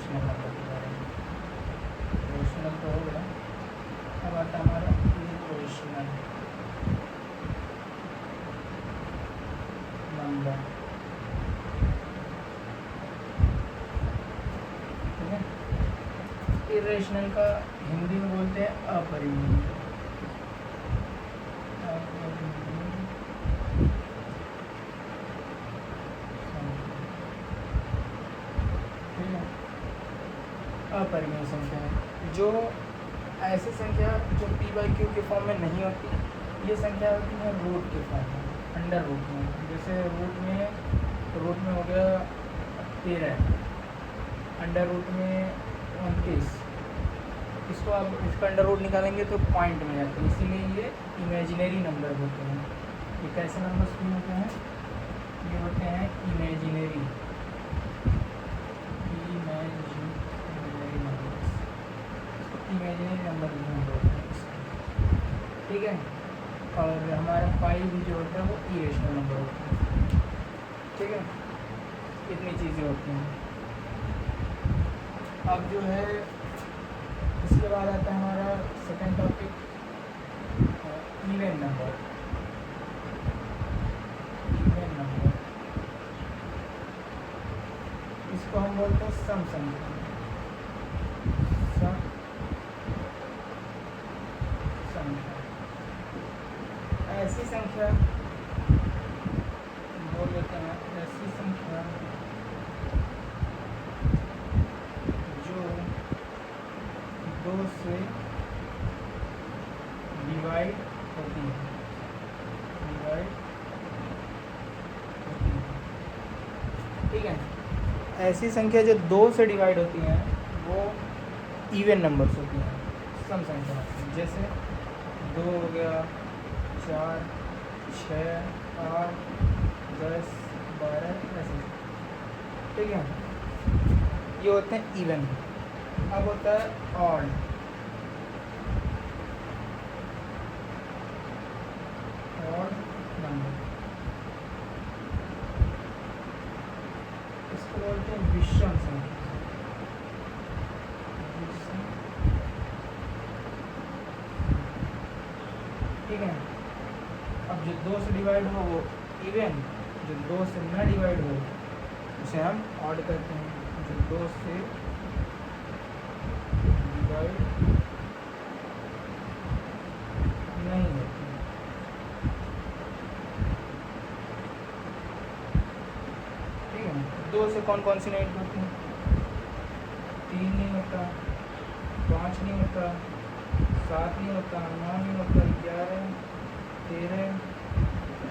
Irrational number के बारे में। रेशनल तो हो गया, अब आता है हमारा इरेशनल नंबर। ठीक है, इरेशनल का हिंदी में बोलते हैं अपरिमेय। अपरिमेय संख्या है जो ऐसी संख्या जो पी बाई क्यू के फॉर्म में नहीं होती, ये संख्या होती है रूट के फॉर्म में, अंडर रूट में। जैसे रूट में हो गया 13, अंडर रूट में 29। इसको आप इसका अंडर रूट निकालेंगे तो पॉइंट में जाते हैं, इसीलिए ये इमेजिनरी नंबर होते हैं। ये कैसे नंबर्स भी होते हैं? ये होते हैं इमेजिनरी नंबर भी हम बोलते हैं इसको। ठीक है, और हमारा पाई भी जो होता है वो इरेशनल नंबर होता है। ठीक है, इतनी चीज़ें होती हैं। अब जो है इसके बाद आता है हमारा second topic, even number. Even number इसको हम बोलते हैं सम संख्या। सम संख्या ऐसी संख्या बोल देते हैं, ऐसी संख्या जो 2 से डिवाइड होती है। ठीक है, ऐसी संख्या जो 2 से डिवाइड होती हैं वो इवन नंबर्स होती हैं, सम संख्या। जैसे 2 हो गया, 4, 6, 8, 10, 12 ऐसे। ठीक है, ये होते हैं इवन। अब होता है ऑड। ऑड नंबर इसको बोलते हैं विषम संख्या। ठीक है, अब जो 2 से डिवाइड हो वो इवन, जो 2 से न डिवाइड हो उसे हम ऑड करते हैं। जो 2 से डिवाइड नहीं होती। ठीक है, 2 से कौन कौन सी नहीं होती हैं? 3 नहीं होता, 5 नहीं होता, 7 नहीं होता, 9 नहीं होता, 11, 13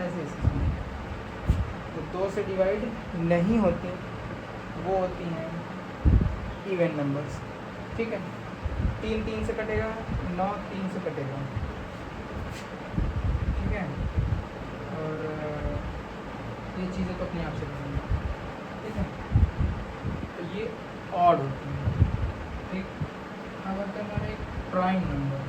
ऐसे ऐसे। तो 2 से डिवाइड नहीं होती वो होती हैं इवन नंबर्स। ठीक है, 3 3 से कटेगा, 9 3 से कटेगा। ठीक है, और ये चीज़ें तो अपने आप से करेंगे। ठीक है, तो ये ऑड होती है। ठीक, अब आता है हमारा एक प्राइम नंबर।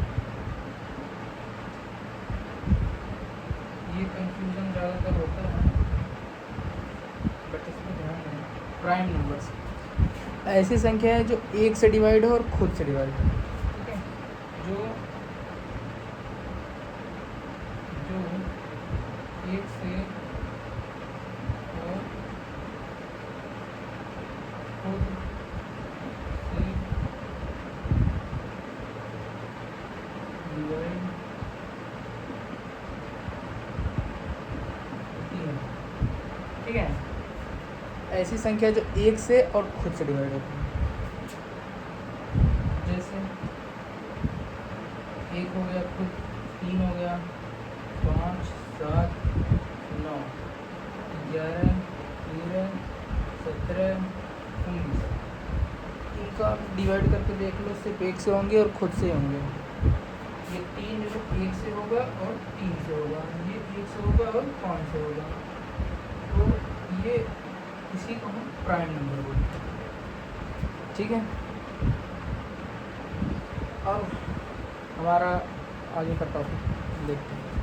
ये कंफ्यूजन ज़्यादातर होता है, बट इसमें ध्यान दें। प्राइम नंबर्स ऐसी संख्या है जो 1 से डिवाइड हो और खुद से डिवाइड हो। ठीक है, जो 1 से और खुद से डिवाइड होती है। ठीक है, ऐसी संख्या जो 1 से और खुद से डिवाइड होती है। जैसे 1 हो गया खुद, 3 हो गया, 5, 7, 9, 11, 13, 17, 19। इनका आप डिवाइड करके देख लो, सिर्फ 1 से होंगे और खुद से होंगे। ये 3 जो 1 से होगा और 3 से होगा, ये 1 से होगा और 5 से होगा। तो ये इसी को हम प्राइम नंबर बोलते हैं। ठीक है, अब हमारा आगे का टॉपिक देखते हैं।